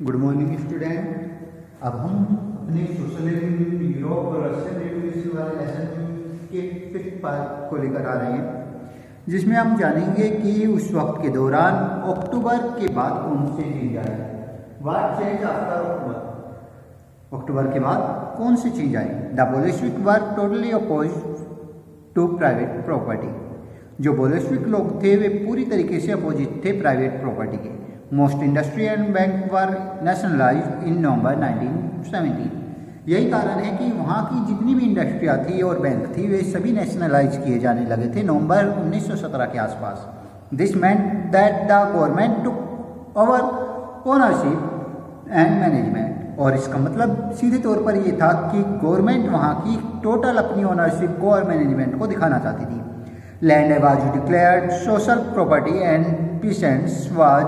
Good morning student. अब हम अपने सोशल यूरोप और रशियन रेवोल्यूशन वाले लेसन के फिफ्थ पार्ट को लेकर आ रहे हैं, जिसमें हम जानेंगे कि उस वक्त के दौरान अक्टूबर के बाद कौन से चीज आए। What change after October? अक्टूबर के बाद कौन सी चीज आई? The Bolshevik were totally oppose to private property. जो बोल्शेविक लोग थे वे पूरी तरीके से अपोजिट थे प्राइवेट प्रॉपर्टी के। Most industry and bank were nationalised in November 1917। यही कारण है कि वहाँ की जितनी भी इंडस्ट्रियाँ थी और बैंक थी वे सभी नेशनलाइज किए जाने लगे थे नवंबर 1917 के आसपास। This meant that the government took over ownership and management. और इसका मतलब सीधे तौर पर ये था कि गवर्नमेंट वहाँ की टोटल अपनी ओनरशिप को और मैनेजमेंट को दिखाना चाहती थी। Land was declared social property and peasants was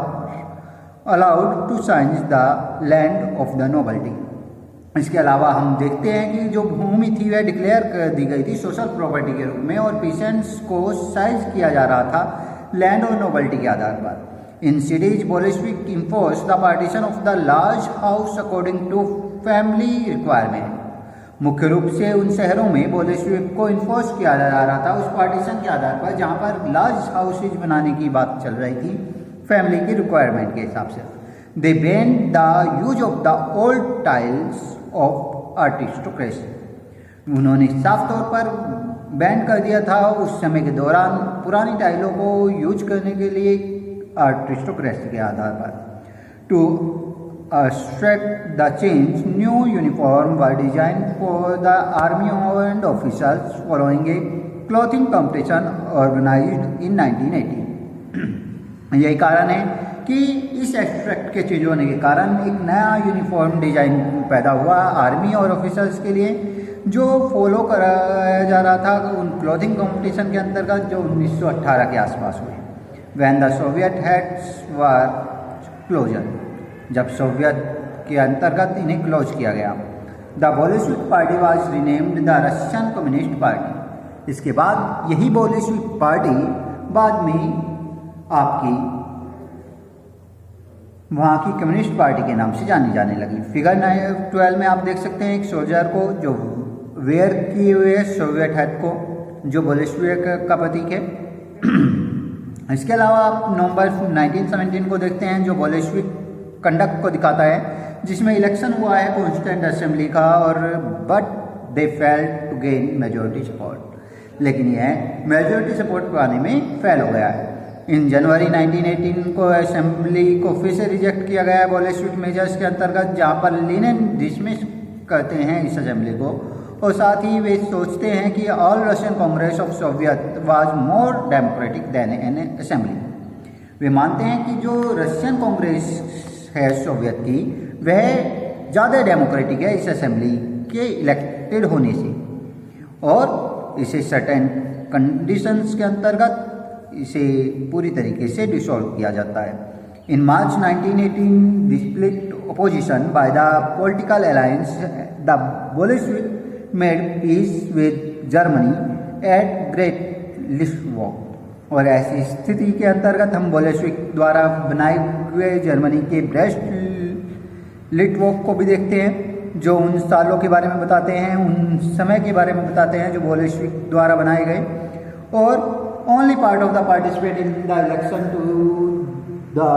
allowed to साइंस the land of the nobility. इसके अलावा हम देखते हैं कि जो भूमि थी वह डिक्लेयर कर दी गई थी सोशल प्रॉपर्टी के रूप में और पीसेंट्स को साइज किया जा रहा था लैंड और नोबल्टी के आधार पर। In cities Bolshevik impose the partition of the large house according to family requirement. मुख्य रूप से उन शहरों में बोल्शेविक को इन्फोर्स किया जा रहा था उस पार्टीशन के आधार पर जहाँ पर लार्ज हाउसेज बनाने की बात चल रही थी फैमिली की रिक्वायरमेंट के हिसाब से। They ban the use of the old titles of aristocracy. उन्होंने साफ तौर पर बैन कर दिया था उस समय के दौरान पुरानी टाइलों को यूज करने के लिए आर्टिस्टोक्रेसी के आधार पर। To abstract the change new uniform were design for the army and officers following a clothing competition organised in 1980। यही कारण है कि इस एक्सट्रैक्ट के चेंज होने के कारण एक नया यूनिफॉर्म डिजाइन पैदा हुआ आर्मी और ऑफिसर्स के लिए, जो फॉलो कराया जा रहा था उन क्लॉथिंग कंपटीशन के अंतर्गत जो 1918 के आसपास हुए। When the Soviet heads were closure, जब सोवियत के अंतर्गत इन्हें क्लोज किया गया। The Bolshevik party was renamed the Russian communist party. इसके बाद यही बोल्शेविक पार्टी बाद में आपकी वहाँ की कम्युनिस्ट पार्टी के नाम से जानी जाने लगी। फिगर 12 में आप देख सकते हैं एक सोल्जर को जो वेयर किए हुए सोवियत हेड को, जो बोल्शेविक का प्रतीक है। इसके अलावा आप नवंबर 1917 को देखते हैं जो बोल्शेविक कंडक्ट को दिखाता है, जिसमें इलेक्शन हुआ है कॉन्स्टिट्यूएंट असेंबली का और but they failed to gain majority support. लेकिन यह मेजोरिटी सपोर्ट पाने में फेल हो गया है। इन जनवरी 1918 को असेंबली को फिर से रिजेक्ट किया गया है बोल्शेविक मेजर्स के अंतर्गत, जहां पर लेनिन डिसमिस करते हैं इस असेंबली को और साथ ही वे सोचते हैं कि all Russian Congress of Soviet was more democratic than an assembly. वे मानते हैं कि जो रशियन कांग्रेस है सोवियत की वह ज़्यादा डेमोक्रेटिक है इस असेंबली के इलेक्टेड होने से, और इसे सर्टेन कंडीशंस के अंतर्गत इसे पूरी तरीके से डिसॉल्व किया जाता है। In March 1918 the split opposition by the political alliance the Bolshevik made peace with Germany at great Litovsk. और ऐसी स्थिति के अंतर्गत हम बोल्शेविक द्वारा बनाए हुए जर्मनी के ब्रेस्ट लिटवॉक को भी देखते हैं, जो उन सालों के बारे में बताते हैं, उन समय के बारे में बताते हैं जो बोल्शेविक द्वारा बनाए गए। और only part of the participate in the election to the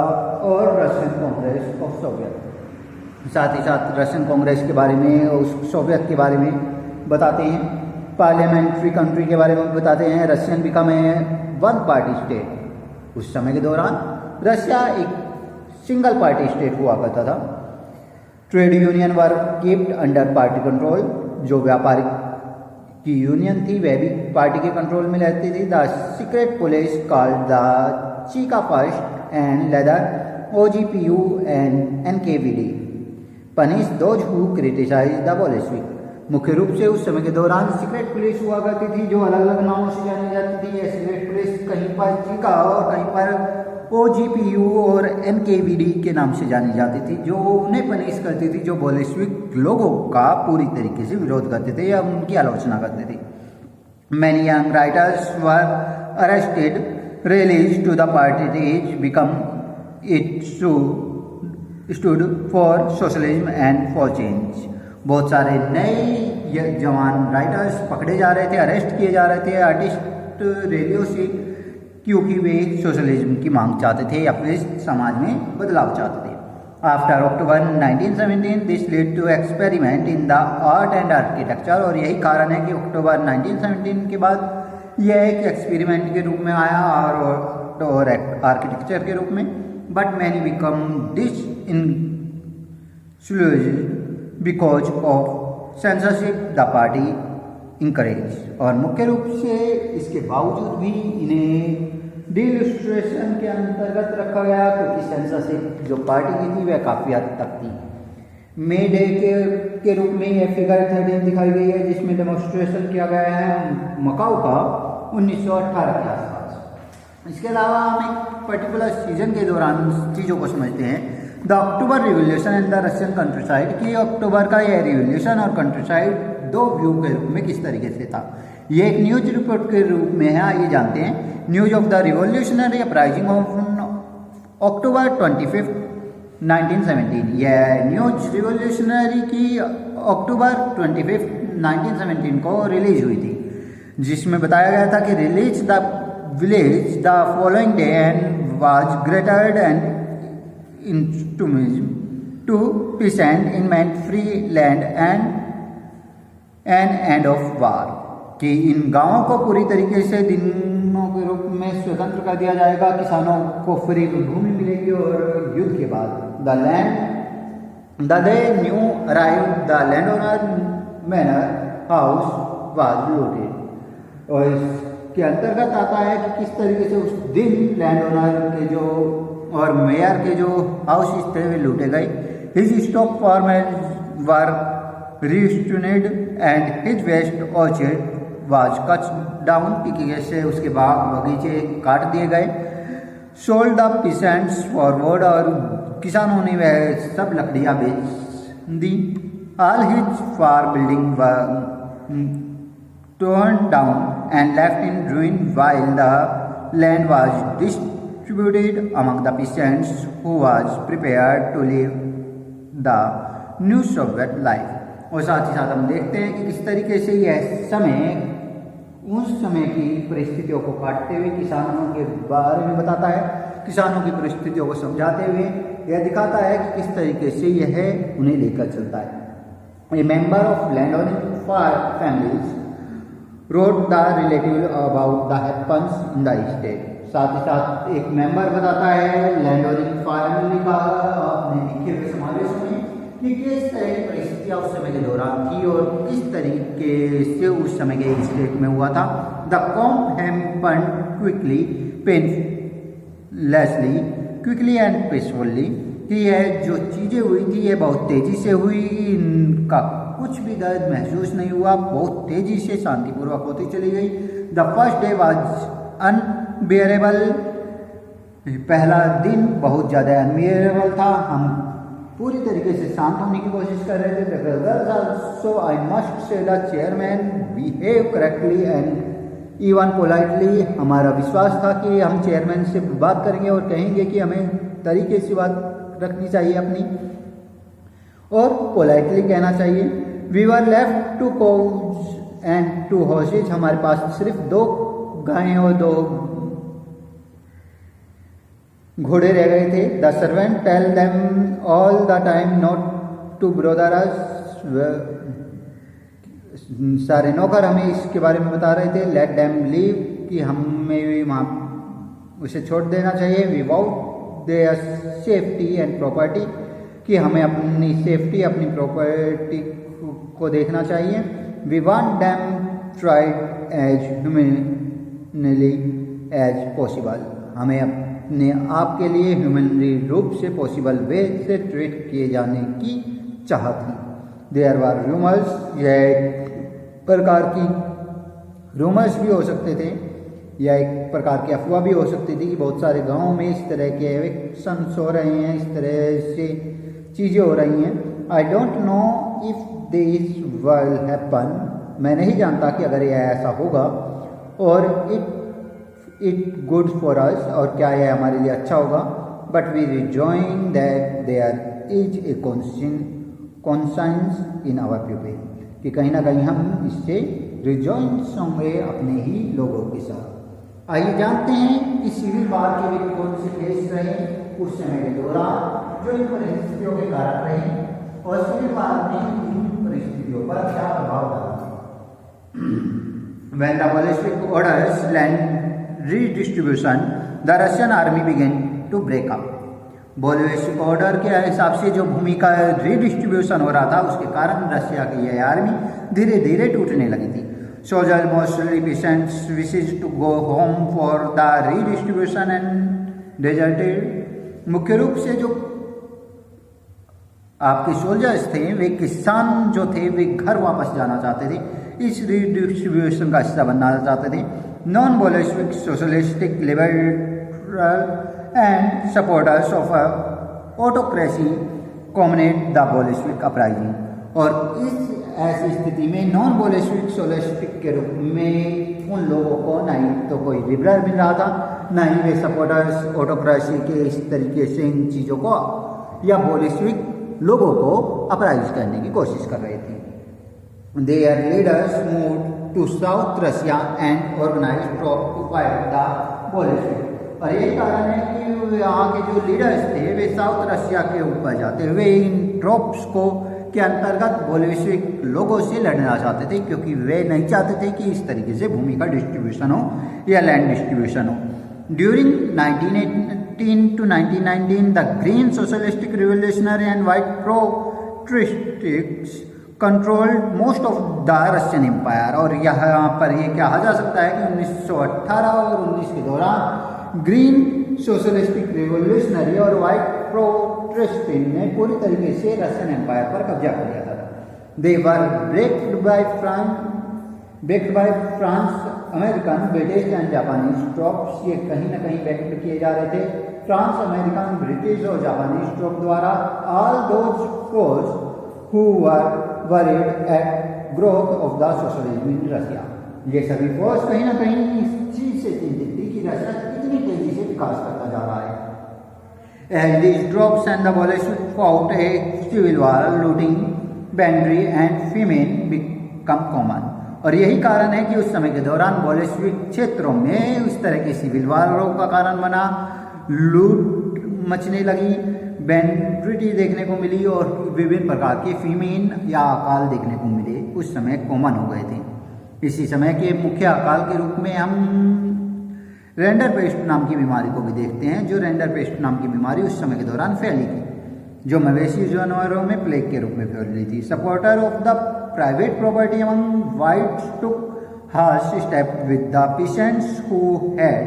और रशियन कांग्रेस ऑफ सोवियत। साथ ही साथ रशियन कांग्रेस के बारे में और सोवियत के बारे में बताते हैं, पार्लियामेंट्री कंट्री के बारे में बताते हैं। Russian become a one party state. उस समय के दौरान रशिया एक सिंगल पार्टी स्टेट हुआ करता था। ट्रेड यूनियन वर कीप्ड अंडर पार्टी कंट्रोल। जो व्यापारिक की यूनियन थी वह भी पार्टी के कंट्रोल में रहती थी। The secret police called the Cheka first and later OGPU and NKVD punish those who criticise the Bolshevik. मुख्य रूप से उस समय के दौरान सीक्रेट पुलिस हुआ करती थी जो अलग अलग नामों से जानी जाती थी। यह सीक्रेट पुलिस कहीं पर चीका और कहीं पर OGPU और NKVD के नाम से जानी जाती थी, जो उन्हें पनिश करती थी जो बोल्शेविक लोगों का पूरी तरीके से विरोध करते थे या उनकी आलोचना करते थे। Many young writers were arrested, release to the party become it to stood for socialism and for change. बहुत सारे नए जवान राइटर्स पकड़े जा रहे थे, अरेस्ट किए जा रहे थे आर्टिस्ट रैलियों से, क्योंकि वे सोशलिज्म की मांग चाहते थे या फिर समाज में बदलाव चाहते थे। After October 1917 this lead to experiment in the art and architecture. और यही कारण है कि अक्टूबर 1917 के बाद यह एक एक्सपेरिमेंट के रूप में आया और आर्किटेक्चर के रूप में। But many become dis in because of censorship the party encourage. और मुख्य रूप से इसके बावजूद भी इन्हें डिलिस्ट्रेशन के अंतर्गत रखा गया, क्योंकि सेंसरशिप जो पार्टी की थी वह काफ़ी हद तक थी। मे डे के रूप में यह फिगर 13 दिखाई गई है, जिसमें डेमोन्स्ट्रेशन किया गया है मकाऊ का 1918 के आसपास। इसके अलावा हम एक पर्टिकुलर सीजन के दौरान चीज़ों को समझते हैं। The October revolution in the Russian countryside, कि अक्टूबर का यह रिवोल्यूशन और कंट्रीसाइड दो व्यू के रूप में किस तरीके से था। ये एक न्यूज रिपोर्ट के रूप में है, आइए जानते हैं। News of the revolutionary uprising of October 25, 1917। यह न्यूज रिवोल्यूशनरी की अक्टूबर 25, 1917 को रिलीज हुई थी, जिसमें बताया गया था कि release the village the following day and was greeted and instrument to peasant in meant free land and end of war, कि इन गांवों को पूरी तरीके से दिनों के रूप में स्वतंत्र कर दिया जाएगा, किसानों को फ्री भूमि मिलेगी और युद्ध के बाद the day new arrive the land owner manor house was looted. और इसके अंतर्गत आता है कि किस तरीके से उस दिन लैंड ओनर के जो और मेयर के जो हाउस थे वे लूटे गए। His stock farmers were restoned and his west orchard was cut down, कि से उसके बाग बगीचे काट दिए गए। सोल्ड द पीसेंट्स फॉरवर्ड, और किसानों ने वह सब लकड़ियाँ बेच दी। All his farm building were torn down and left in ruin, while the land was distributed among the peasants who was prepared to live the new Soviet life। और साथ ही साथ हम देखते हैं कि किस तरीके से यह समय उस समय की परिस्थितियों को काटते हुए किसानों के बारे में बताता है, किसानों की परिस्थितियों को समझाते हुए यह दिखाता है कि किस तरीके से यह उन्हें लेकर चलता है। ए member of land owning families wrote the relative about the happens in the state। साथ ही साथ एक मेंबर बताता है लैंड ओनिंग फैमिली का अपने लिखे हुए समावेश में कि किस तरह की परिस्थितियाँ उस समय के दौरान थी और किस तरीके से उस समय के स्टेट में हुआ था। The comp happen quickly painlessly quickly and peacefully, कि यह जो चीज़ें हुई थी ये बहुत तेज़ी से हुई, इनका कुछ भी दर्द महसूस नहीं हुआ, बहुत तेज़ी से शांतिपूर्वक होती चली गई। The first day was unbearable, पहला दिन बहुत ज़्यादा अनबियरेबल था, हम पूरी तरीके से शांत होने की कोशिश कर रहे थे। The brothers also I must say the chairman behave correctly and even politely, हमारा विश्वास था कि हम चेयरमैन से बात करेंगे और कहेंगे कि हमें तरीके से बात रखनी चाहिए अपनी, और पोलाइटली कहना चाहिए। We were left two cows and two horses, हमारे पास सिर्फ 2 गायें और 2 घोड़े रह गए थे। The servant tell them all the time not to bother us, सारे नौकर हमें इसके बारे में बता रहे थे। लेट देम लीव, कि हमें वहाँ उसे छोड़ देना चाहिए। Without their safety and property, कि हमें अपनी सेफ्टी अपनी प्रॉपर्टी को देखना चाहिए। We want them tried as humanly as possible, हमें अपने आप के लिए ह्यूमनली रूप से पॉसिबल वे से ट्रीट किए जाने की चाह थी। देयर वर रूमर्स, यह एक प्रकार की रूमर्स भी हो सकते थे या एक प्रकार की अफवाह भी हो सकती थी कि बहुत सारे गाँव में इस तरह के एविक्शंस हो रहे हैं, इस तरह से चीज़ें हो रही हैं। I don't know if this will happen, मैं नहीं जानता कि अगर यह ऐसा होगा, और इट गुड फॉर अस, और क्या यह हमारे लिए अच्छा होगा। But we rejoin that there is a conscience in our people, कि कहीं ना कहीं हम इससे रिजॉइंस होंगे अपने ही लोगों के साथ। आइए जानते हैं कि सिविल वार के लिए कौन से केस रहे उस समय के दौरान जो इन परिस्थितियों के कारण रहे, और सिविल वार ने इन परिस्थितियों पर क्या प्रभाव डाला। When the Bolshevik orders land redistribution, the Russian army began to break up. Bolshevik order के हिसाब से जो भूमि का रीडिस्ट्रीब्यूशन हो रहा था उसके कारण रशिया की यह आर्मी धीरे धीरे टूटने लगी थी। Soldier mostly peasants wishes to go home for the redistribution and deserted. मुख्य रूप से जो आपके सोल्जर्स थे, वे किसान जो थे, वे घर वापस जाना चाहते थे, इस रीडिस्ट्रीब्यूशन का हिस्सा बनना चाहते थे। Non Bolshevik socialistic liberal and supporters of autocracy कॉम्बिनेट the Bolshevik uprising. और इस ऐसी स्थिति में नॉन बोल्शेविक सोशलिस्टिक के रूप में उन लोगों को ना ही तो कोई लिबरल मिल रहा था, ना ही वे सपोर्टर्स ऑटोक्रेसी के इस तरीके से इन चीज़ों को या बोल्शेविक लोगों को अपराइज करने की कोशिश कर रहे थे। Their leaders moved to South Russia and organized troops to fight the Bolshevik। और यही कारण है कि यहाँ के जो लीडर्स थे वे साउथ रशिया के ऊपर जाते हुए इन ट्रॉप्स को के अंतर्गत बोल्शेविक लोगों से लड़ना चाहते थे, क्योंकि वे नहीं चाहते थे कि इस तरीके से भूमि का डिस्ट्रीब्यूशन हो या लैंड डिस्ट्रीब्यूशन हो। During 1918 to 1919 the green socialistic revolutionary and white protestants controlled most of the Russian empire. और यहाँ पर ये कहा जा सकता है कि 1918 और 19 के दौरान ग्रीन सोशलिस्टिक रिवोल्यूशनरी और वाइट प्रोटेस्टेंट ने पूरी तरीके से रशियन एम्पायर पर कब्जा कर लिया था। They were backed by France, American, British and Japanese troops. ये कहीं ना कहीं बैक्ड किए जा रहे थे फ्रांस, अमेरिकन, ब्रिटिश और जापानीज ट्रॉप द्वारा। All those force who were worried at growth of the socialism in Russia। ये सभी फोर्स कहीं ना कहीं इस चीज से चिंतित थी कि रशिया कितनी तेजी से विकास करता जा रहा है। As these troops and the Bolshevik fought a civil war, looting, banditry and famine become common। और यही कारण है कि उस समय के दौरान बोल्शेविक क्षेत्रों में उस तरह की सिविल वारों का कारण बना, लूट मचने लगी, बैंड्रिटी देखने को मिली और विभिन्न प्रकार के फीमेन या अकाल देखने को मिले, उस समय कॉमन हो गए थे। इसी समय के मुख्य अकाल के रूप में हम रेंडर पेस्ट नाम की बीमारी को भी देखते हैं, जो रेंडर पेस्ट नाम की बीमारी उस समय के दौरान फैली थी, जो मवेशी जानवरों में प्लेग के रूप में फैल रही थी। Supporter of the private property among whites took harsh step with the peasants who had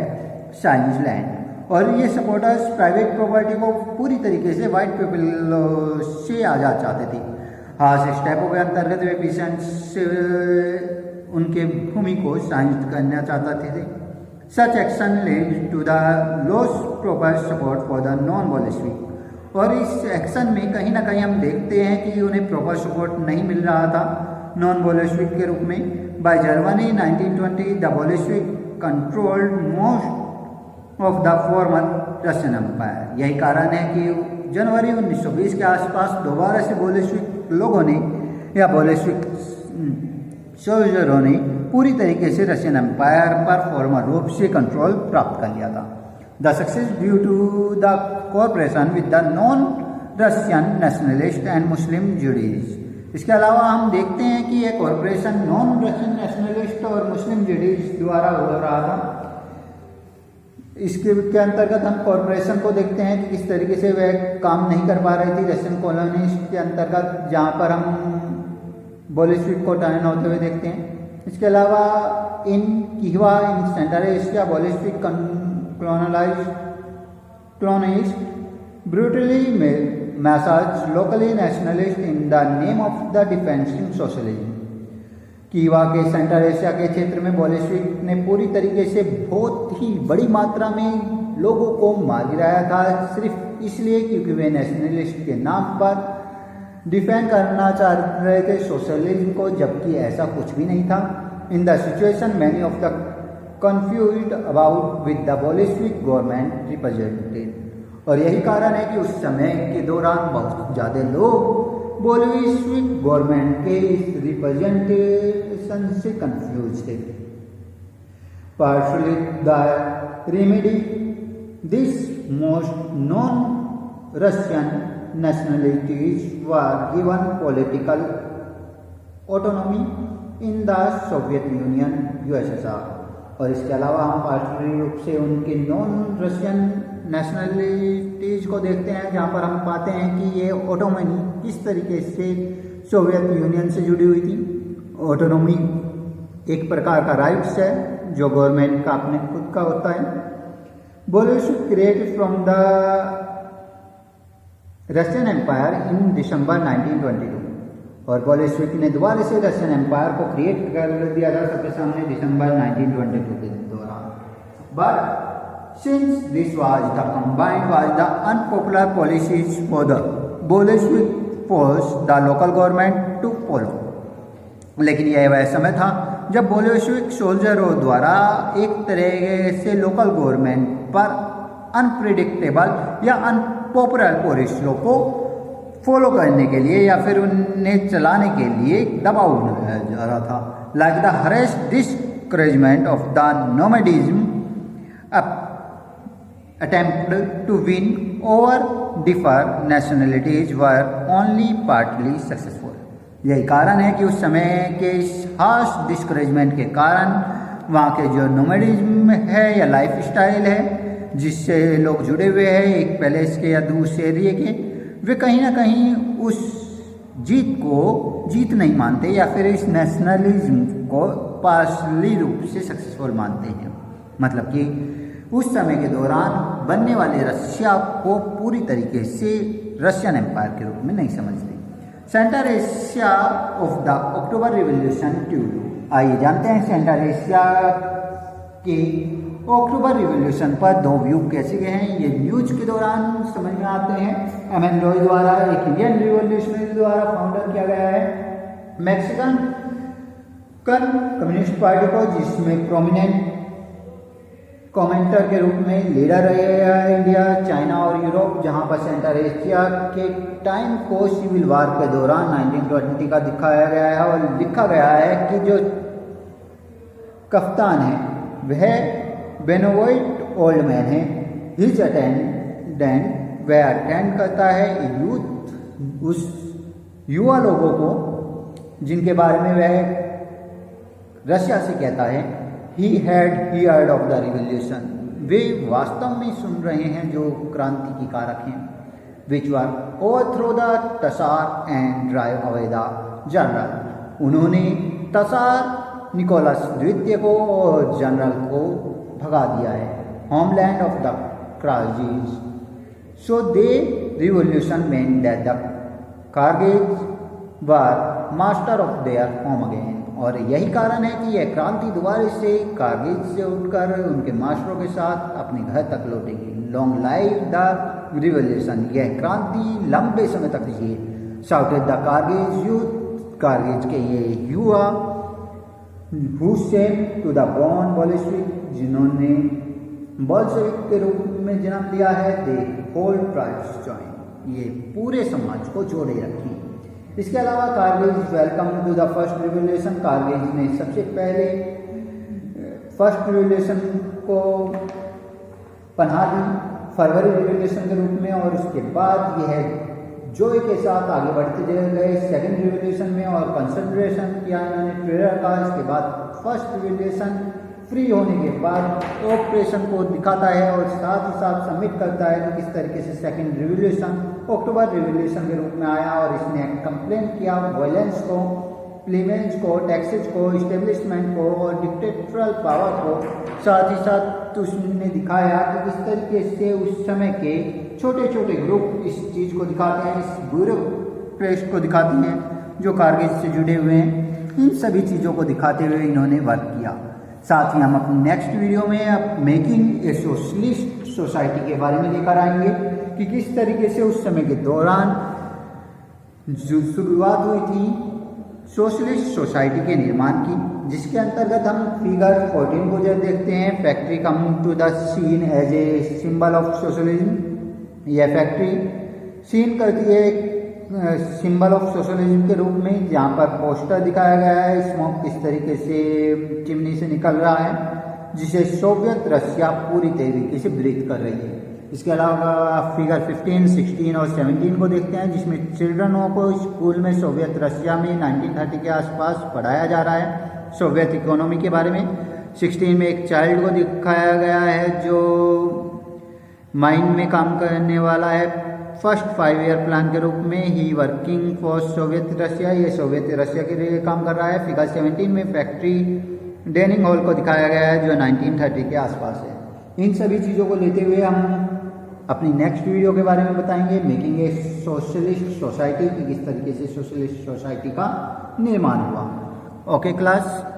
साइंस लैंड। और ये सपोर्टर्स प्राइवेट प्रॉपर्टी को पूरी तरीके से वाइट पीपल से आज़ाद चाहते थे। हार्श स्टेपों के अंतर्गत वे पेशेंट्स से उनके भूमि को साइंस करना चाहते थे। Such action led to the loss proper support for the non Bolshevik. और इस एक्शन में कहीं ना कहीं हम देखते हैं कि उन्हें प्रॉपर सपोर्ट नहीं मिल रहा था नॉन बोल्शेविक के रूप में। बाय जर्मनी 1920 the Bolshevik controlled most of the former Russian empire. यही कारण है कि जनवरी 1920 के आसपास दोबारा से बोल्शेविक लोगों ने या बोल्शेविक सोल्जरों ने पूरी तरीके से रशियन एम्पायर पर फॉर्मल रूप से कंट्रोल प्राप्त कर लिया था। The success due to the cooperation with the non Russian nationalist and Muslim Jadids. इसके अलावा हम देखते हैं कि यह कॉरपोरेशन नॉन रशियन नेशनलिस्ट और मुस्लिम जुडीज द्वारा हो रहा था। इसके अंतर्गत हम कॉरपोरेशन को देखते हैं कि किस तरीके से वह काम नहीं कर पा रही थी रशियन कॉलोनीज के अंतर्गत, जहाँ पर हम बोल्शेविक को टर्न होते हुए देखते हैं। इसके अलावा इन कीवा in central Asia Bolshevik colonized brutally massacred locally nationalists in the name of the defending socialism। कीवा के सेंट्रल एशिया के क्षेत्र में बोल्शेविक ने पूरी तरीके से बहुत ही बड़ी मात्रा में लोगों को मार गिराया था, सिर्फ इसलिए क्योंकि वे नेशनलिस्ट के नाम पर डिफेंड करना चाह रहे थे सोशलिज्म को, जबकि ऐसा कुछ भी नहीं था। In the situation many of the confused about with the Bolshevik government represented. और यही कारण है कि उस समय के दौरान बहुत ज़्यादा लोग बोल्शेविक गवर्नमेंट के इस रिप्रेजेंटेशन से कंफ्यूज थे। Partially the remedy, this most non-Russian nationalities were given political autonomy in the Soviet Union USSR। और इसके अलावा हम पार्टिकुलर रूप से उनके नॉन रशियन नेशनलिटीज़ को देखते हैं, जहाँ पर हम पाते हैं कि ये ऑटोनॉमी किस तरीके से सोवियत यूनियन से जुड़ी हुई थी। ऑटोनॉमी एक प्रकार का राइट्स है जो गवर्नमेंट का अपने खुद का होता है। Bolshevik created from the Russian empire in December 1922। और बोल्शेविक ने दोबारा से रशियन एम्पायर को क्रिएट कर दिया था सबके सामने दिसंबर 1922 के दौरान। But since this was the combined was the unpopular policies for the Bolshevik force the local government to follow. लेकिन यह वह समय था जब बोल्शेविक सोल्जरों द्वारा एक तरह से लोकल गवर्नमेंट पर अनप्रिडिक्टेबल या अनपॉपुलर पॉलिसियों को फॉलो करने के लिए या फिर उन्हें चलाने के लिए दबाव बनाया जा रहा था। Like the harshest discouragement of the nomadism attempt to win over differ nationalities were only partly successful. यही कारण है कि उस समय के इस हार्श डिस्करेजमेंट के कारण वहाँ के जो नोमैडिज्म है या लाइफ स्टाइल है जिससे लोग जुड़े हुए हैं एक पैलेस के या दूसरे एरिए के, वे कहीं ना कहीं उस जीत को जीत नहीं मानते या फिर इस नेशनलिज्म को पार्शली रूप से सक्सेसफुल मानते हैं। मतलब कि उस समय के दौरान बनने वाले रशिया को पूरी तरीके से रशियन एम्पायर के रूप में नहीं समझते। Central Asia of the October revolution tube. आइए जानते हैं सेंट्रल एशिया के अक्टूबर रिवॉल्यूशन पर दो व्यू कैसे गए हैं। ये न्यूज के दौरान समझ में आते हैं। एम.एन. रॉय द्वारा एक इंडियन रिवॉल्यूशनरी द्वारा फाउंडर किया गया है मैक्सिकन कम्युनिस्ट पार्टी को, जिसमें प्रोमिनेंट कमेंटर के रूप में लीडर रहे हैं इंडिया, चाइना और यूरोप, जहां पर सेंट्रल एशिया के टाइम को सिविल वार के दौरान 1920 का दिखाया गया है और लिखा गया है कि जो कप्तान है वह बेनोवोइट ओल्ड मैन है। हिज अटेंडेंट वह अटेंड करता है यूथ, उस युवा लोगों को जिनके बारे में वह रशिया से कहता है he had heard of the revolution. वे वास्तव में सुन रहे हैं जो क्रांति की कारक हैं। Which were overthrow the Tsar and drive away the general. उन्होंने तसार निकोलस द्वितीय को और जनरल को भगा दिया है, homeland of the Kirghiz. So they revolution mean that the Kirghiz were master of their home again. और यही कारण है कि यह क्रांति दोबारा से कारगिल से उठकर उनके मास्टरों के साथ अपने घर तक लौटेगी। Long live the revolution. यह क्रांति लंबे समय तक रही। Shouted the Kargil youth. Kargil के ये युवा who same to the born Bolshevik, जिन्होंने बोल्शेविक के रूप में जन्म लिया है, दे होल्ड ट्राइब्स जॉइन। ये पूरे समाज को जोड़े रखी। इसके अलावा Kargil welcome to the first revolution. Kargil ने सबसे पहले फर्स्ट रिवॉल्यूशन को पनाह दी फरवरी रिवॉल्यूशन के रूप में, और उसके बाद यह जोय के साथ आगे बढ़ते गए सेकेंड रिवॉल्यूशन में और कंसंट्रेशन किया इन्होंने ट्रेडर का। इसके बाद फर्स्ट रिवॉल्यूशन फ्री होने के बाद ऑपरेशन को दिखाता है और साथ ही साथ सबमिट करता है कि किस तरीके से सेकेंड रिवॉल्यूशन अक्टूबर रिवॉल्यूशन के रूप में आया। और इसने कंप्लेन किया वायलेंस को, प्लीमेंस को, टैक्सेस को, इस्टेब्लिशमेंट को और डिक्टेटोरियल पावर को। साथ ही साथ उसने दिखाया कि किस तरीके से उस समय के छोटे छोटे ग्रुप इस चीज़ को दिखाते हैं, इस ब्यूरोक्रेट को दिखाते हैं जो कारगिल से जुड़े हुए हैं। इन सभी चीज़ों को दिखाते हुए इन्होंने वर्क किया। साथ ही हम अपनी नेक्स्ट वीडियो में अब मेकिंग ए सोशलिस्ट सोसाइटी के बारे में लेकर आएंगे कि किस तरीके से उस समय के दौरान जो शुरुआत हुई थी सोशलिस्ट सोसाइटी के निर्माण की, जिसके अंतर्गत हम फिगर 14 को जब देखते हैं, factory come to the scene as a symbol of socialism. यह फैक्ट्री सीन करती है एक सिंबल ऑफ सोशलिज्म के रूप में, जहाँ पर पोस्टर दिखाया गया है, स्मोक किस तरीके से चिमनी से निकल रहा है, जिसे सोवियत रशिया पूरी तरीके से ब्रीथ कर रही है। इसके अलावा आप फिगर 15, 16 और 17 को देखते हैं, जिसमें चिल्ड्रनों को स्कूल में सोवियत रशिया में 1930 के आसपास पढ़ाया जा रहा है सोवियत इकोनॉमी के बारे में। 16 में एक चाइल्ड को दिखाया गया है जो माइन में काम करने वाला है, फर्स्ट 5 ईयर प्लान के रूप में ही वर्किंग फॉर सोवियत रशिया, ये सोवियत रशिया के लिए काम कर रहा है। फिगर 17 में फैक्ट्री डाइनिंग हॉल को दिखाया गया है जो 1930 के आसपास है। इन सभी चीज़ों को लेते हुए हम अपनी नेक्स्ट वीडियो के बारे में बताएंगे, मेकिंग ए सोशलिस्ट सोसाइटी, कि किस तरीके से सोशलिस्ट सोसाइटी का निर्माण हुआ। Okay class.